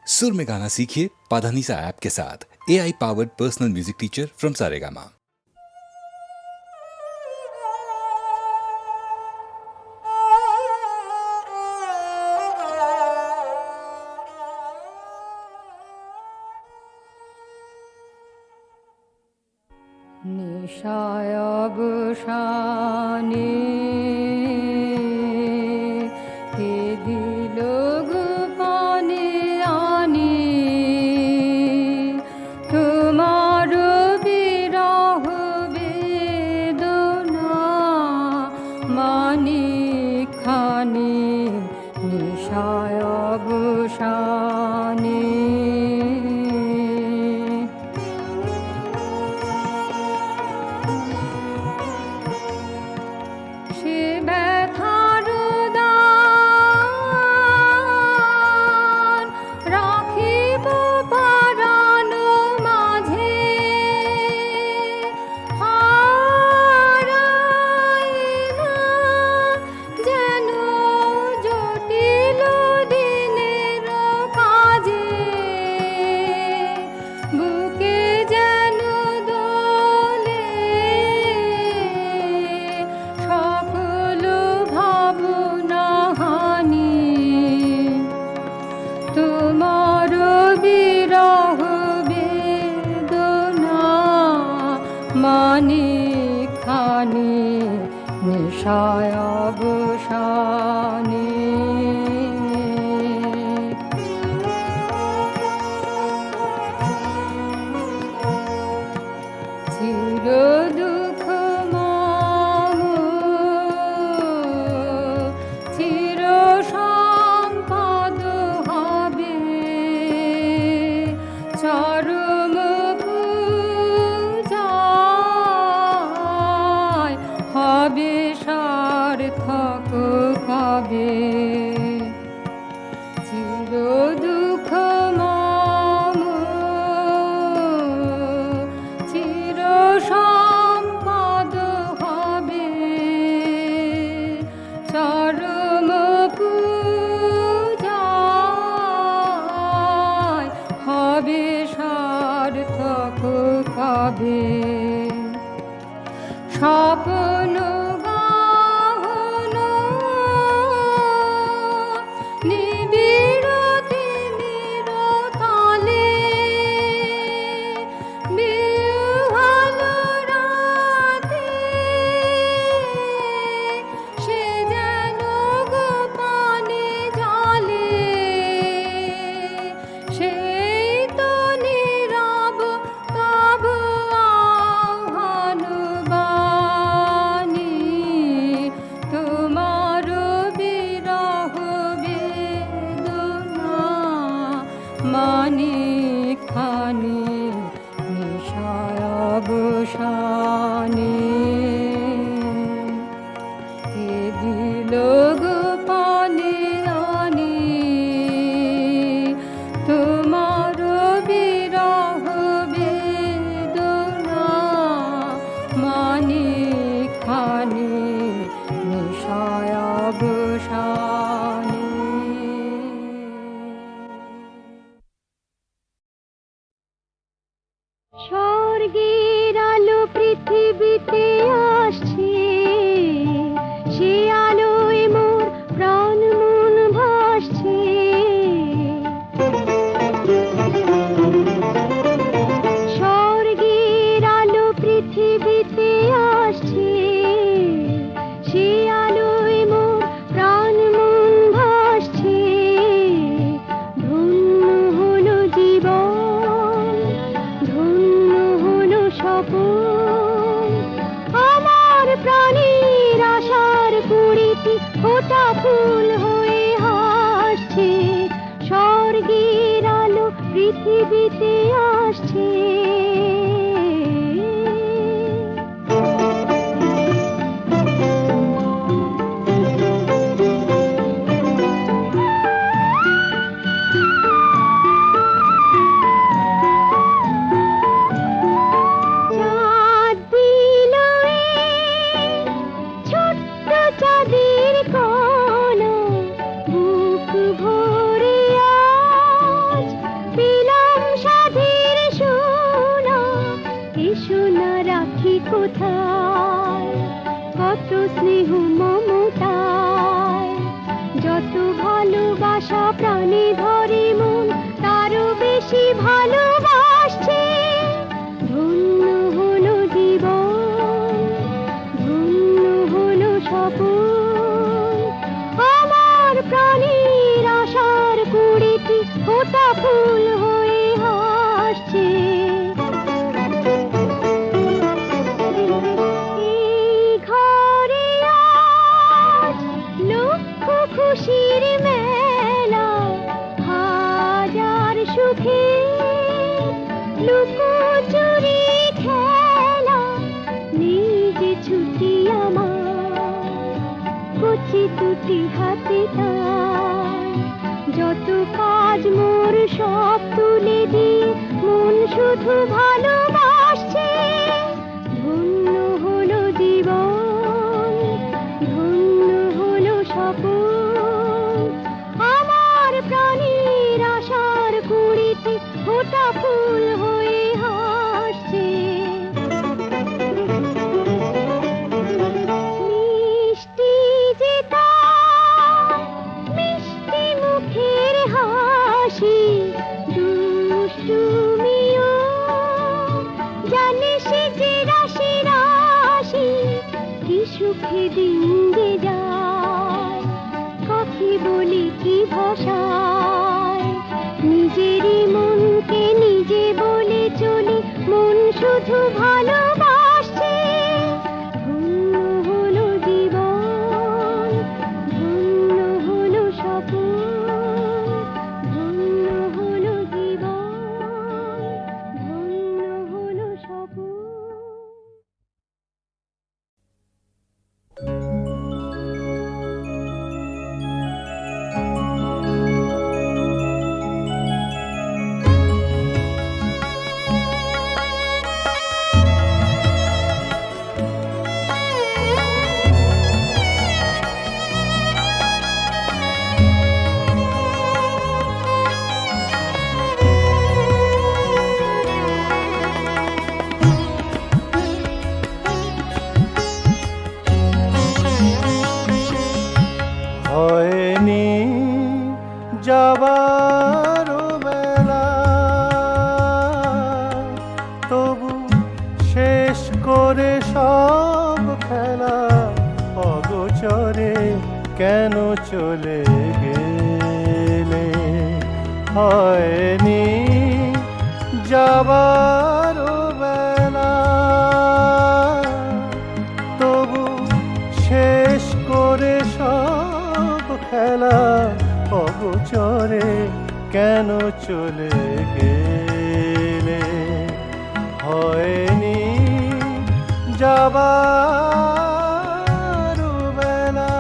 सुर में गाना सीखिए पाधानीसा ऐप के साथ। AI powered personal music teacher from Saregama. নিশায় অবসানে কে দিল গোপনে আনি তোমার বিরহ বেদনা মানিক খানি নিশায় অবসানে মানিক খানি নিশায় অবসানে চির দুঃখ মম চির সম্পদ হবে চরম হবে সার্থক হবে চির দুঃখ মম চির সম্পদ হবে চরম পূজায় হবে সার্থক হবে স্বপ্ন গাহন নিবিড় তিমির তলে বিহ্বল রাতে সে যেন গোপনে জলে সেই তো নীরব তব মানিক খানি নিশায় অবসানে কে দিল গোপনে আনি তোমার বিরহ বেদনা মানিক খানি নিশায় অবসানে। স্বর্গের আলো পৃথিবীতে আসছে, সে আলোয় মোর প্রাণ মন ভাসছে। স্বর্গের আলো পৃথিবীতে আসছে, সে আলোয় মোর প্রাণ মন ভাসছে। ধন্য হলো জীবন, ধন্য হলো স্বপন, আমার প্রাণের আশার কুড়িটি ফোটা ফুল হয়ে হাসছে। স্বর্গের আলো পৃথিবীতে আসছে। চাঁদের কোন বুক ভরে আজ ফোটা ফুল হয়ে হাসছে। এই ঘরে আজ লক্ষ খুশির মেলা, হাজার সুখে লুকোচুরি খেলা। নিজে ছুটি আমার কচি দুটি হাতে তার, যত কাজ মোর সব তুলে দি, মন শুধু ভালোবাসছে। ধন্য হলো জীবন, ধন্য হলো স্বপন, আমার প্রাণের আশার কুড়িতে ফোটা ফুল হয়ে হাসছে। মিষ্টি যে তার মিষ্টি মুখের হাসি, দুষ্টুমিও জানে সে যে রাশি রাশি। কি সুখে দিন যে যায়, কাকে বলি কি ভাষায়। নিজেরই মনকে নিজে বলে চলি, মন শুধু ভালোবাসছে। ধন্য হলো জীবন, ধন্য হলো স্বপন, ধন্য হলো জীবন, ধন্য হলো স্বপন। হয়নি যাবার বেলা, তবু শেষ করে সব খেলা। অগোচরে কেন চলে গেলে? হয়নি যাবার বেলা, তবু শেষ করে সব খেলা। অগোচরে কেন চলে গেলে? হয়নি যাবার বেলা।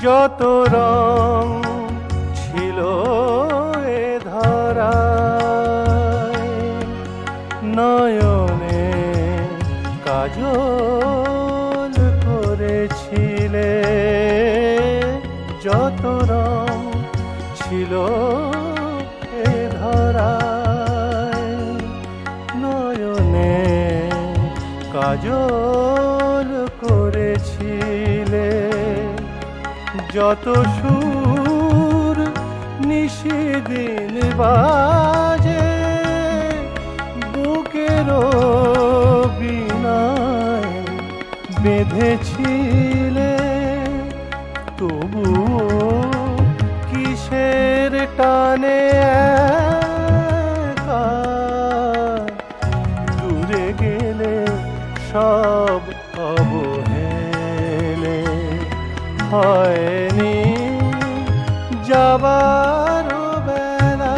যত রং ছিল এ ধরায়, নয়নে কাজল করেছিলে। যত রং ছিল এ ধরায়, নয়নে কাজল করেছিলে। যত সুর নিশিদিন বাজে, বুকের বীণায় বেঁধেছিলে। তবুও কিসের টানে একা দূরে গেলে সব অবহেলে? হয়নি যাবার বেলা।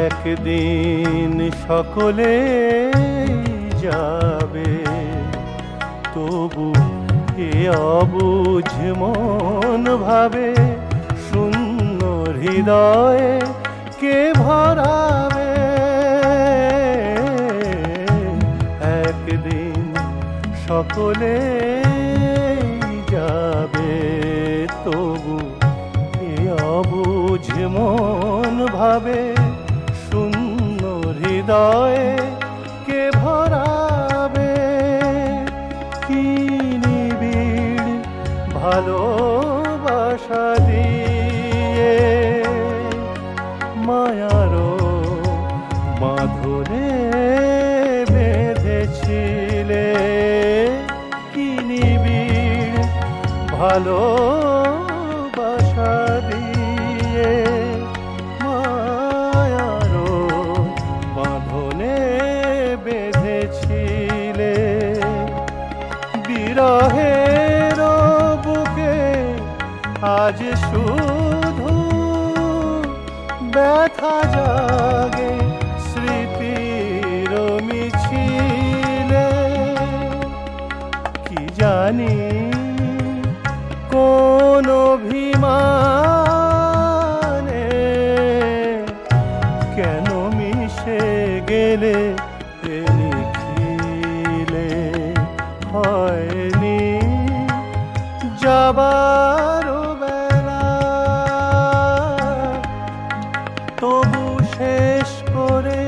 একদিন সকলে যাবে, তবু এ অবুঝ মন ভাবে। শূন্য হৃদয়ে কে ভরাবে? সকলে যাবে, তবু এ অবুঝ মন ভাবে, শূন্য হৃদয়ে কে ভরাবে? কি নিবিড় ভালোবাসা দিয়ে মায়ারও বাঁধনে বেঁধেছিলে, কি নিবিড় ভালোবাসা দিয়ে মায়ারও বাঁধনে বেঁধেছিলে। বিরহের বুকে আজ শুধু ব্যথা জাগে স্মৃতির মিছিলে। কি জানি কোন অভিমানে কেন মিশে গেলে এ নিখিলে, হয়নি যাবার বেলা, তবু শেষ করে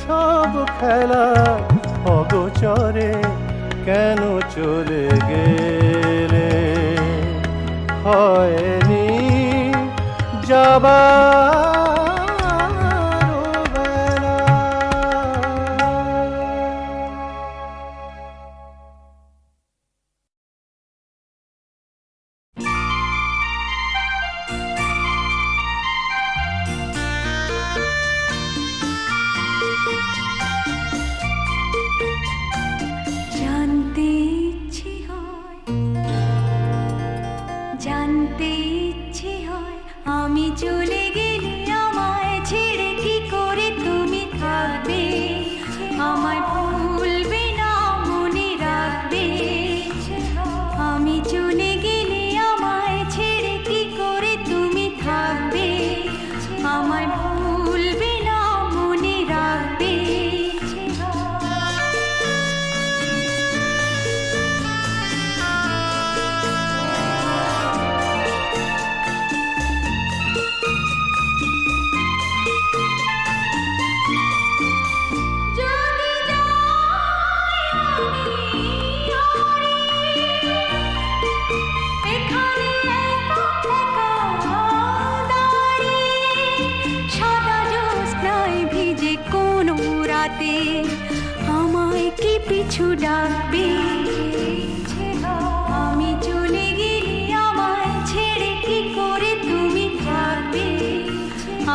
সব খেলা অগোচরে কেন চলে গেলে, হয়নি যাবার বেলা। জানতে ইচ্ছে হয়, জানতে ইচ্ছে হয়, আমি চলে গেলে আমায় ছেড়ে কি করে তুমি থাকবে, আমায় ভুলবে না মনে রাখবে। আমি চলে গেলে আমায় ছেড়ে কি করে তুমি থাকবে, আমায় ভুলবে না মনে রাখবে। আমায় কি পিছু ডাকবে, আমি চলে গেলে আমায় ছেড়ে কি করে তুমি থাকবে,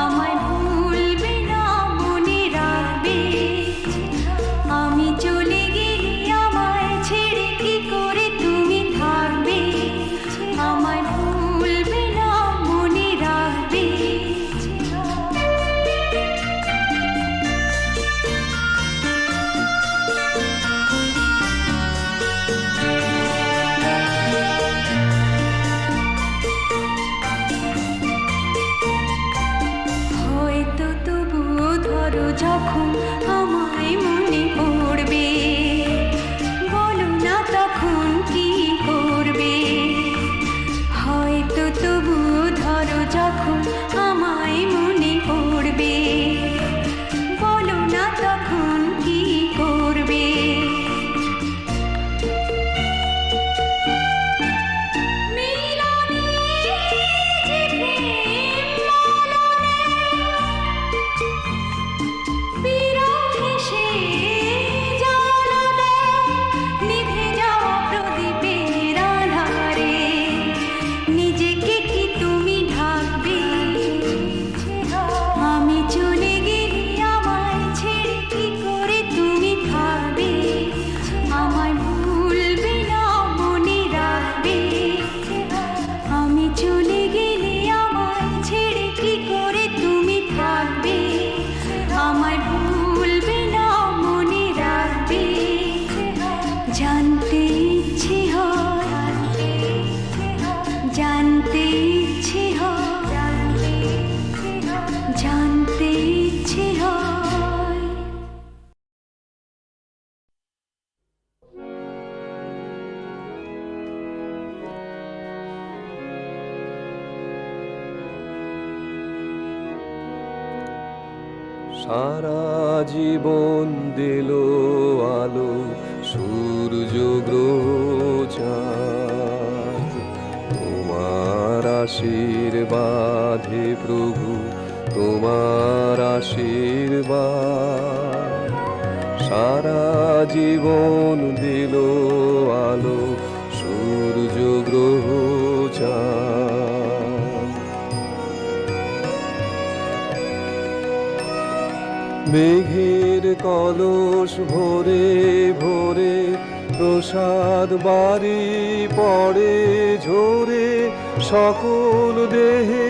আমায় ভুলবে না মনে রাখবে। আমি চলে গেলে আমায় ছেড়ে কি করে তুমি থাকবে, আমায় ভুলবে না মনে রাখবে। সারা জীবন দিল আলো সূর্য গ্রহ চাঁদ, তোমার আশীর্বাদে প্রভু, তোমার আশীর্বাদ। সারা জীবন দিল আলো সূর্য গ্রহ চাঁদ। মেঘের কলস ভরে ভরে প্রসাদ বাড়ি পড়ে ঝরে, সকল দেহে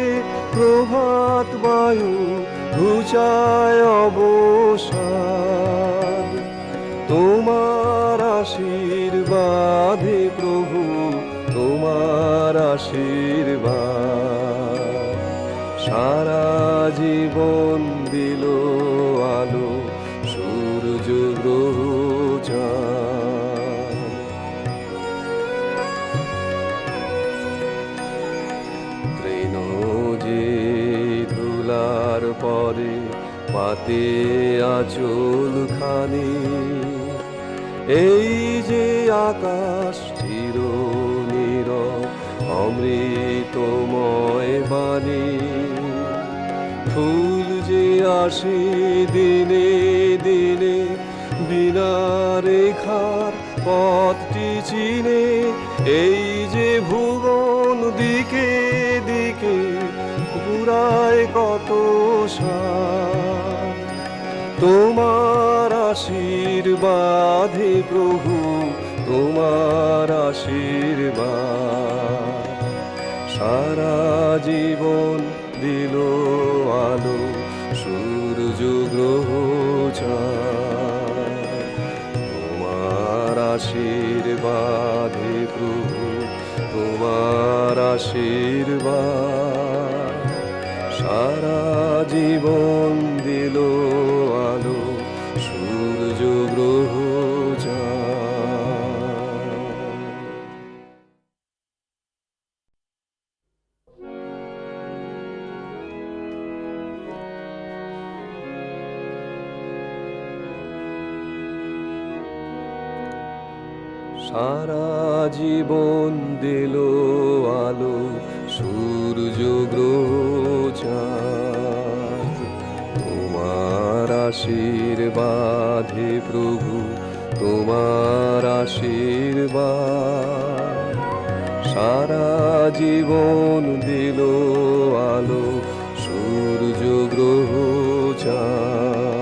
প্রভাত বায়ু ঘুচায় অবসাদ। তোমার আশীর্বাদে প্রভু, তোমার আশীর্বাদ। সারা জীবন দিল আলো সূর্য গ্রহ চাঁদ। তৃণ যে ধুলার পরে পাতে আঁচল খানি, এই যে আকাশ চির নীরব অমৃতময় বাণী। ফুল যে আসে দিনে দিনে বিনা রেখার পথটি চিনে, এই যে ভুবন দিকে দিকে পুরায় কত সার। তোমার আশীর্বাদে প্রভু, তোমার আশীর্বাদ। সারা জীবন দিল আলো সূর্য গ্রহ চাঁদ, তোমার আশীর্বাদে প্রভু, তোমার আশীর্বাদ। সারা জীবন দিল আলো সূর্য গ্রহ চাঁদ। সারা জীবন দিল আলো সূর্য গ্রহ চাঁদ, তোমার আশীর্বাদে প্রভু, তোমার আশীর্বাদ। সারা জীবন দিল আলো সূর্য গ্রহ চাঁদ।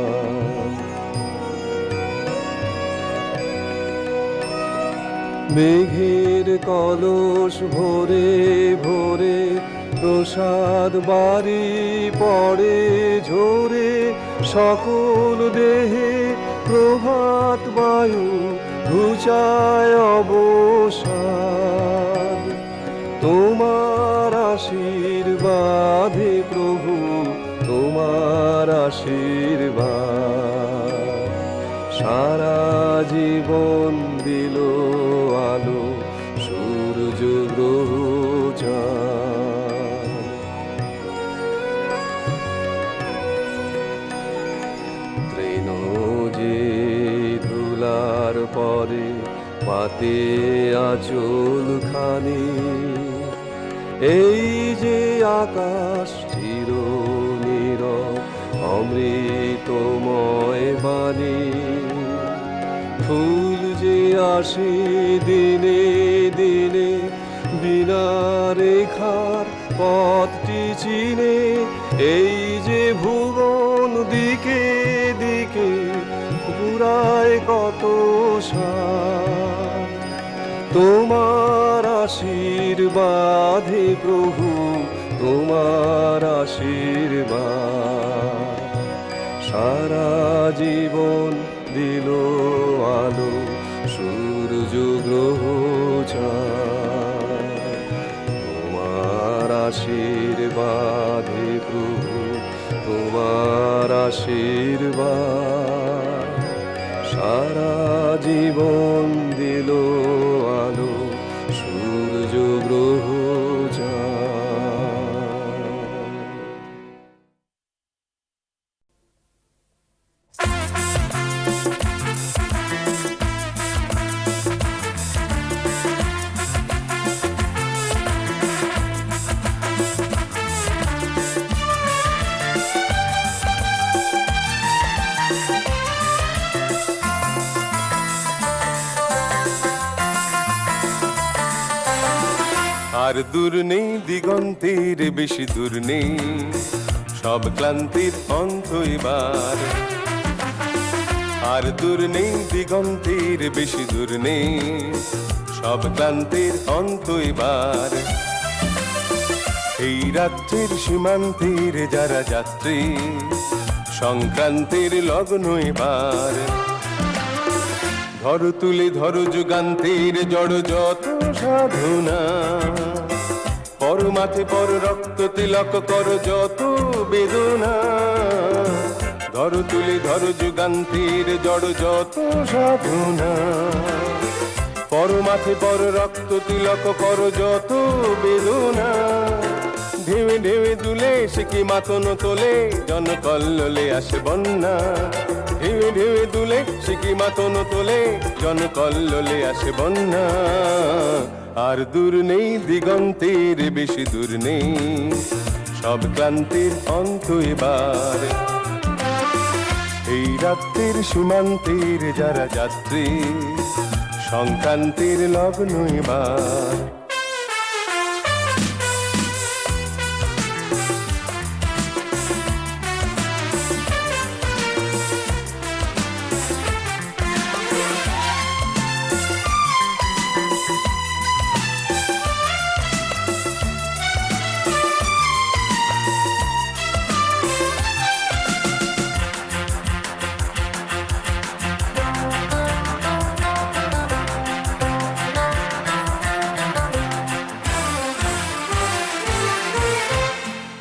মেঘের কলস ভরে ভরে প্রসাদ বাড়ি পড়ে ঝরে, সকল দেহে প্রভাত বায়ু ঘুচায় অবসাদ। তোমার আশীর্বাদে প্রভু, তোমার আশীর্বাদ। সারা জীবন দিল আলো সূর্য গ্রহ চাঁদ। তৃণ যে ধুলার পরে পাতে আঁচল খানি, এই যে আকাশ চির নীরব অমৃতময় বাণী। ফুল যে আসে দিনে দিনে বিনা রেখার পথটি চিনে, এই যে ভুবন দিকে দিকে পুরায় কত সার। তোমার আশীর্বাদে প্রভু, তোমার আশীর্বাদ। সারা জীবন দিল আলো সূর্য গ্রহ চাঁদ, তোমার আশীর্বাদে প্রভু, তোমার আশীর্বাদ। সারা জীবন দিল আলো সূর্য গ্রহ চাঁদ। আর দূর নেই দিগন্তের বেশি দূর নেই, সব ক্লান্তির অন্ত এবার। আর দূর নেই দিগন্তের বেশি দূর নেই, সব ক্লান্তির অন্ত এবার। এই রাত্রির সীমান্তের যারা যাত্রী, সংক্রান্তির লগ্ন এবার। ধরো তুলে ধরো যুগান্তের জড় যত সাধনা, পর মাথে পর রক্ত তিলক কর যত বেদনা। ধরো তুলে ধরো যুগান্তের জড় যত সাধনা, পর মাথে পর রক্ত তিলক কর যত বেদনা। ঢেউে ঢেউে দুলে সে কি মাতন তোলে, জন কল্লোলে আসে বন্যা। ঢেউে ঢেউে দুলে সে কি মাতন তোলে, জন কল্লোলে আসে বন্যা। আর দূর নেই দিগন্তের বেশি দূর নেই, সব ক্লান্তির অন্ত এবার। এই রাত্রির সীমান্তের যারা যাত্রী, সংক্রান্তির লগ্ন এবার।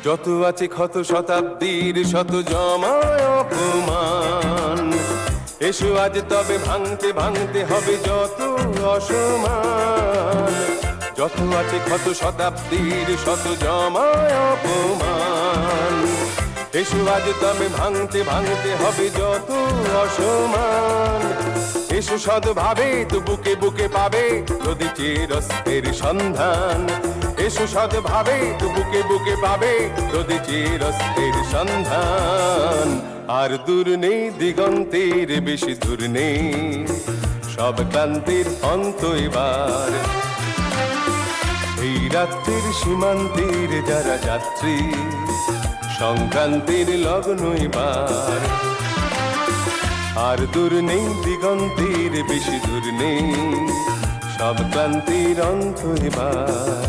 যত আছে ক্ষত শতাব্দীর শত জমায় অপমান, এসো আজ তবে ভাঙতে ভাঙতে হবে যত অসমান। যত আছে ক্ষত শতাব্দীর শত জমায় অপমান, এসো আজ তবে ভাঙতে ভাঙতে হবে যত অসমান। এসো সদ্ভাবে তো বুকে বুকে পাবে যদি চিরস্থায়ীর সন্ধান। এসো সদ্ভাবে তো বুকে বুকে পাবে যদি চিরস্থায়ীর সন্ধান। আর দূর নেই দিগন্তের বেশি দূর নেই, সব ক্লান্তির অন্ত এবার। এই রাত্রির সীমান্তের যারা যাত্রী, সংক্রান্তির লগ্ন এবার। আর দূর নেই দিগন্তের বেশি দূর নেই, সব ক্লান্তির অন্ত এবার।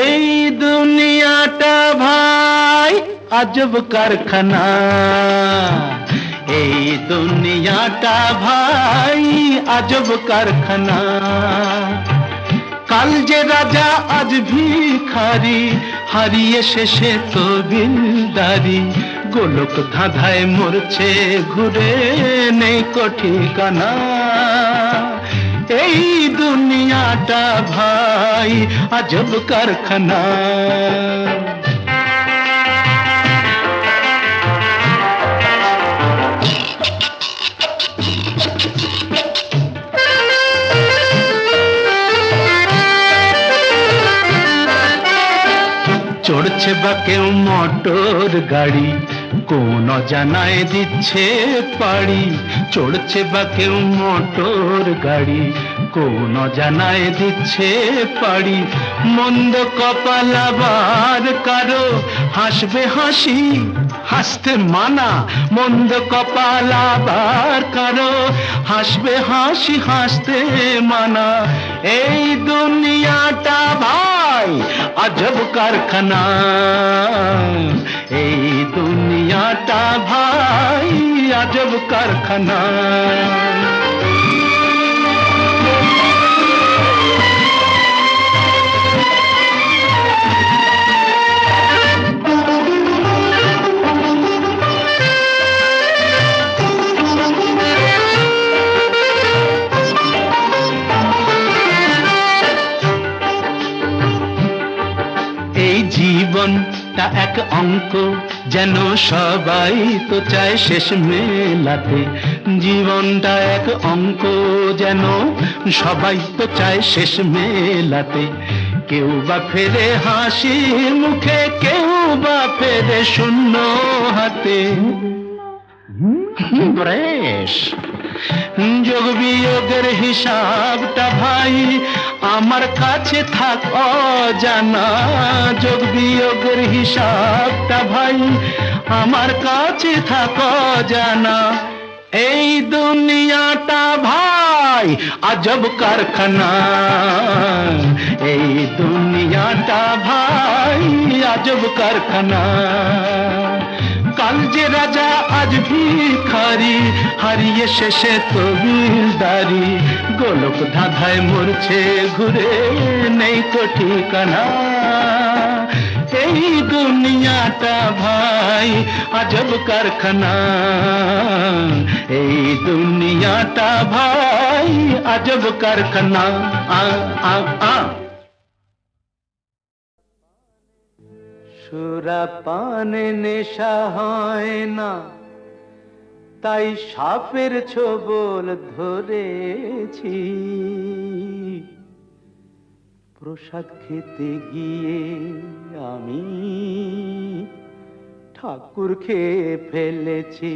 এই দুনিয়াটা ভাই আজব কারখানা, এই দুনিয়াটা ভাই আজব কারখানা। কাল যে রাজা আজ ভিখারি, হারিয়ে শেষে তো দিলদারি। গোলক ধাঁধায় মরছে ঘুরে নেই কো ঠিকানা। এই দুনিয়াটা ভাই আজব কারখানা। চড়ছে বা কেউ মোটর গাড়ি, কোন জানায় দিচ্ছে পাড়ি। চড়ছে বা কেউ মোটর গাড়ি, কোন জানায় দিচ্ছে পাড়ি। মন্দ কপাল আবার কারো হাসবে হাসি, হাসতে মানা। মন্দ কপাল আবার কারো হাসবে হাসি, হাসতে মানা। এই দুনিয়াটা ভাই আজব কারখানা। এই দুনিয়াটা ভাই আজব কারখানা। জীবনটা এক অঙ্ক, যেন সবাই তো চায় শেষ মেলাতে। জীবনটা এক অঙ্ক, যেন সবাই তো চায় শেষ মেলাতে। কেউ বা ফেরে হাসি মুখে, কেউ বা ফেরে শূন্য হাতে। ব্রেশ যোগ বিয়োগের হিসাবটা ভাই আমার কাছে থাক অজানা। যোগ বিয়োগের হিসাবটা ভাই আমার কাছে থাক অজানা। এই দুনিয়াটা ভাই আজব কারখানা। এই দুনিয়াটা ভাই আজব কারখানা। কাল যে রাজা আজ ভিখারি, হারিয়ে শেষে তবিলদারি। গোলক ধাঁধায় মরছে ঘুরে, নেই তো ঠিকানা। এই দুনিয়াটা ভাই আজব কারখানা। এই দুনিয়াটা ভাই আজব কারখানা। আ আ আ সুরাপানে নেশা হয় না, তাই সাপের ছোবল ধরেছি। প্রসাদ খেতে গিয়ে আমি ঠাকুর খেয়ে ফেলেছি।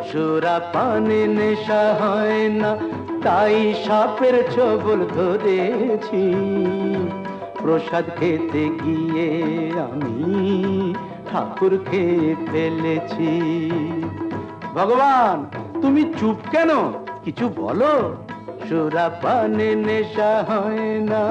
সুরাপানে নেশা হয় না, তাই সাপের ছোবল ধরেছি। প্রসাদ খেতে গিয়ে আমি ঠাকুর খেয়ে ফেলেছি। ভগবান তুমি চুপ কেন, কিছু বলো। সুরাপানে নেশা হয় না।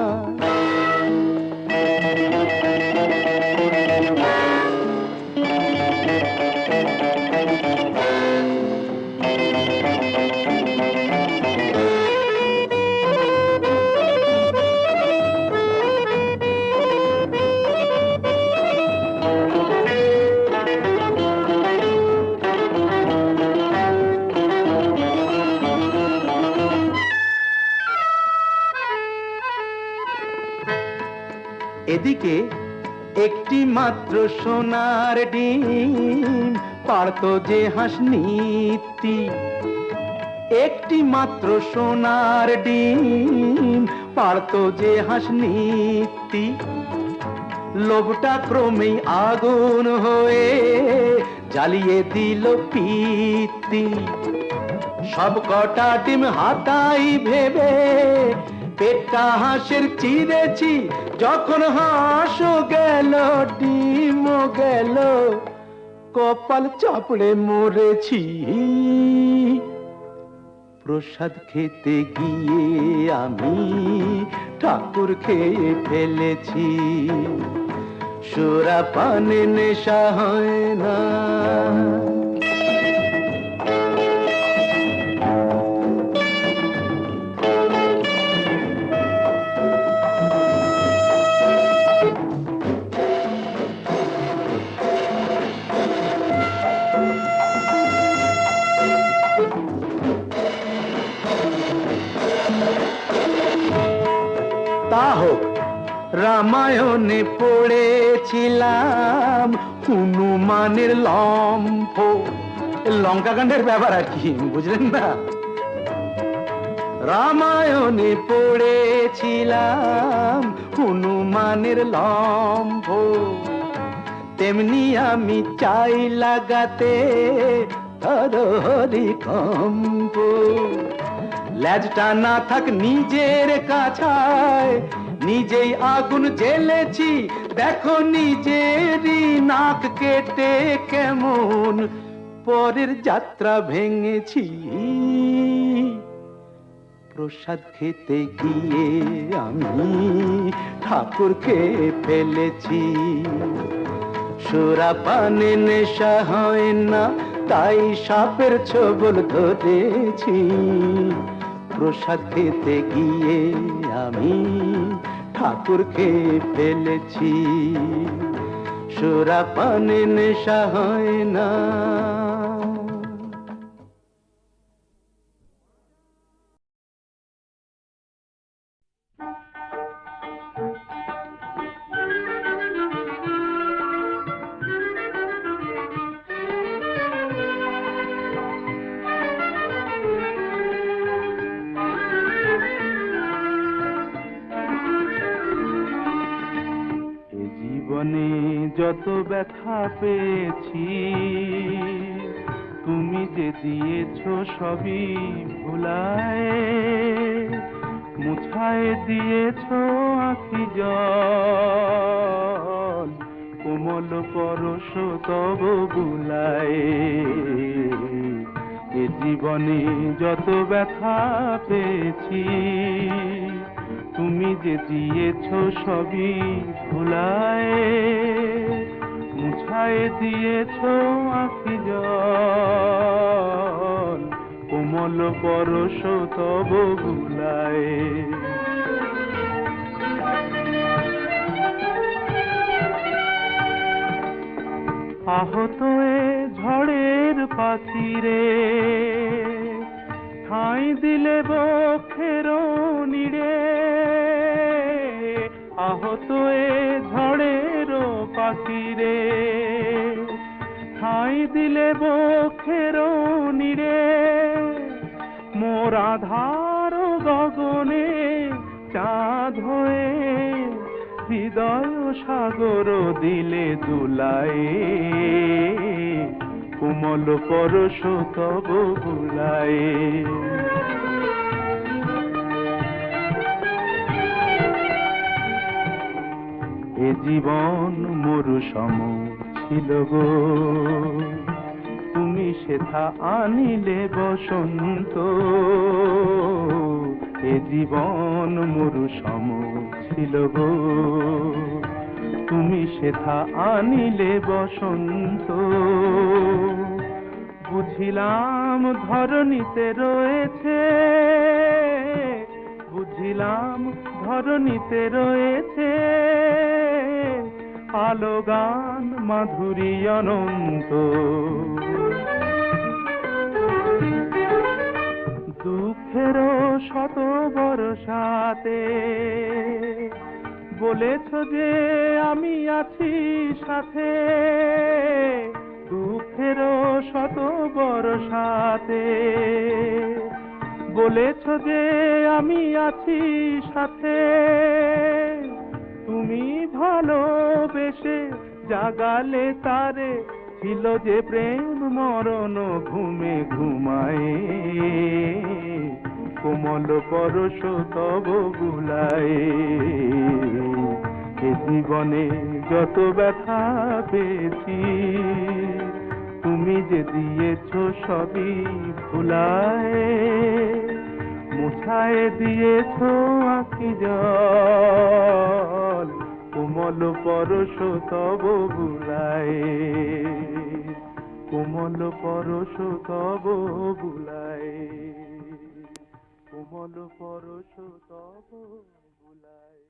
এদিকে একটি মাত্র সোনার ডিম পারতো যে হাঁস নিত্যি। একটি মাত্র সোনার ডিম পারতো যে হাঁস নিত্যি। লোভটা ক্রমেই আগুন হয়ে জ্বালিয়ে দিল পিত্তি। সব কটা ডিম হাতাই ভেবে পেটটা হাঁসের চিরেছি। যখন হাঁসও গেল ডিমও গেল, কপাল চাপড়ে মরেছি। প্রসাদ খেতে গিয়ে আমি ঠাকুর খেয়ে ফেলেছি। সুরাপানে নেশা হয় না। তা হোক, রামায়ণে পড়েছিলাম হনুমানের লম্ফ। লঙ্কাকাণ্ডের ব্যাপার আর কি, বুঝলেন না। রামায়ণে পড়েছিলাম হনুমানের লম্ফ। তেমনি আমি চাই লাগাতে হরি কম্প। লেজটা না থাক নিজের কাছায়, নিজেই আগুন জ্বেলেছি। দেখো নিজেরই নাক কেটে কেমন পরের যাত্রা ভেঙেছি। প্রসাদ খেতে গিয়ে আমি ঠাকুর খেয়ে ফেলেছি। সুরাপানে নেশা হয় না, তাই সাপের ছোবল ধরেছি। প্রসাদ খেতে গিয়ে আমি ঠাকুর খেয়ে ফেলেছি। সুরাপানে নেশা হয় না। যত ব্যথা পেয়েছি, তুমি যে দিয়েছো সবই ভুলায়, মুছায় দিয়েছো আঁখি জল, কোমল পরশ তব বুলায়। এ জীবনে যত ব্যথা পেয়েছি, তুমি যে দিয়েছো সবই ভুলায়, মুছায় দিয়েছো আঁখি জল, কোমল পরশ তব বুলায়। আহত এ ঝড়ের পাখিরে, ঠাঁই দিলে বক্ষের নিড়ে। আহত এ ঝড়ের পাখিরে, ঠাঁই দিলে বক্ষের নিড়ে। মোর আধার গগনে চাঁদ হয়ে, হৃদয় সাগর দিলে দুলায়, কোমল পরশ তব বুলায়। এ জীবন মরু সম ছিল গো, তুমি সেথা আনিলে বসন্ত। এ জীবন মরু সম ছিল গো, তুমি সেথা আনিলে বসন্ত। বুঝিলাম ধরণীতে রয়েছে, বুঝিলাম ধরণীতে রয়েছে, আলো গান মাধুরী অনন্ত। দুঃখের শত বর্ষাতে বলেছ যে আমি আছি সাথে, দুঃখের শত বর্ষাতে বলেছ যে আমি আছি সাথে। তুমি ভালোবেসে জাগালে তারে, ছিল যে প্রেম মরণ ঘুমে ঘুমায়, কোমল পরশ তব বুলায়। এ জীবনে যত ব্যথা পেয়েছি, তুমি যে দিয়েছো সবই ভুলায়, মুছায় দিয়েছো আঁখি জল, কোমল পরশ তব বুলায়, কোমল পরশ তব বুলায়, কোমল পরশ তব বুলায়।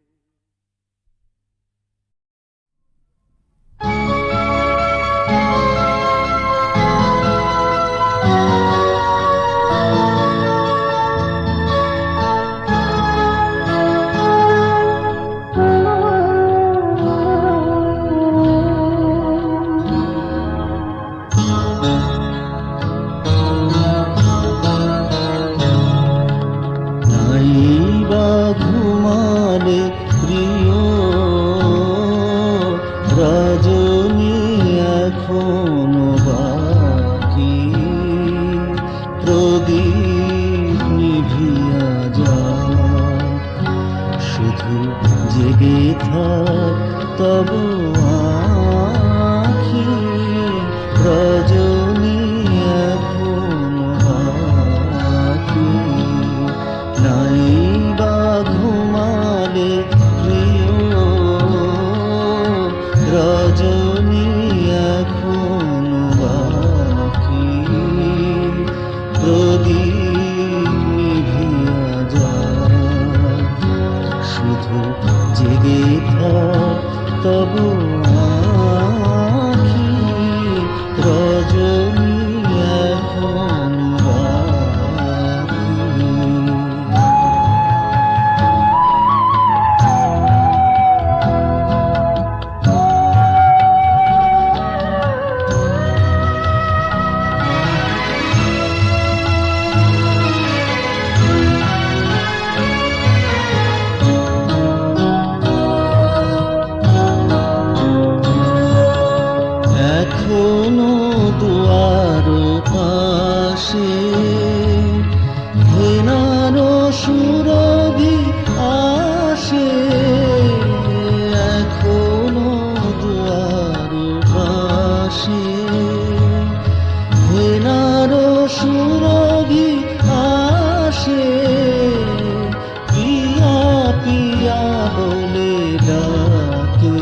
পিয়া বলে ডাকে,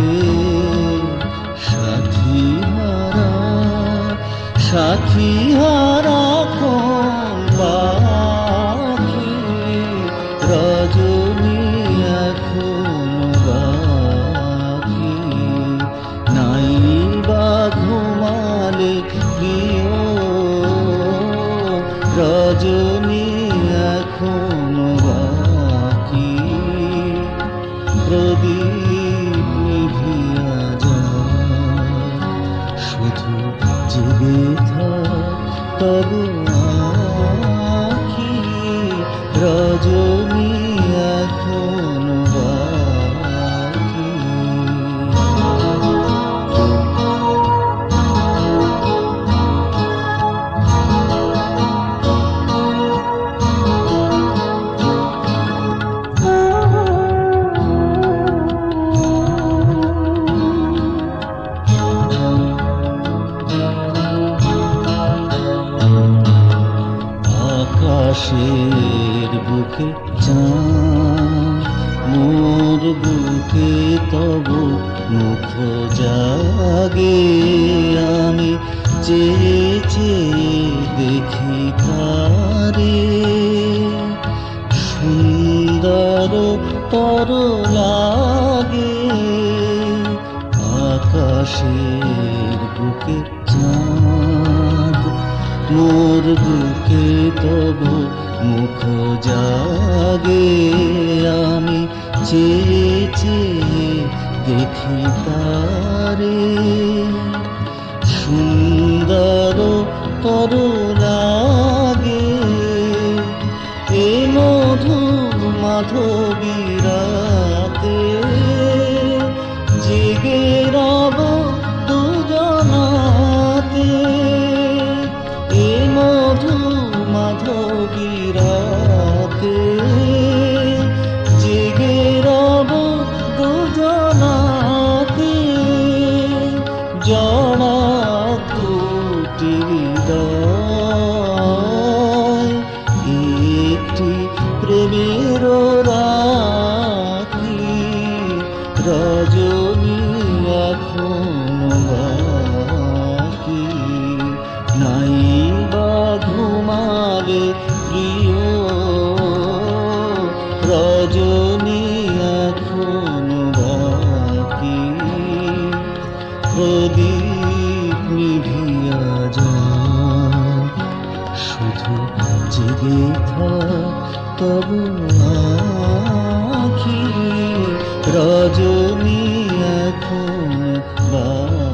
সাথী হারা কোন পাখি, রজনী এখন বাকি, নাই বা ঘুমালে প্রিয়, রজনী এখন বাকি, প্রদীপ নিভিয়া যায়, শুধু জেগে থাক তবু আঁখি, রজনী এখন বাকি। আকাশের বুকে চাঁদ, মোর বুকে তব মুখ জাগে, আমি চেয়ে চেয়ে দেখি তারে, সুন্দর তর লাগে, আকাশের বুকে চাঁদ, মোর বুকে তব মুখ জাগে, আমি চেয়ে চেয়ে দেখি তারে, সুন্দর তর লাগে, এ মধুর মাধবী রাতে, জেগে রব দুজনাতে, এ মধুর মাধবী রাতে, জেগে রব দুজনাতে, জড়া দুটি হৃদয়, একটি প্রেমের রাখি, রজনী এখন বাকি, নাই বা ঘুমালে প্রিয়, রজনী এখন বাকি, প্রদীপ নিভিয়া যায়, শুধু জেগে থাক তবু আঁখি, রজনী এখন বাকি।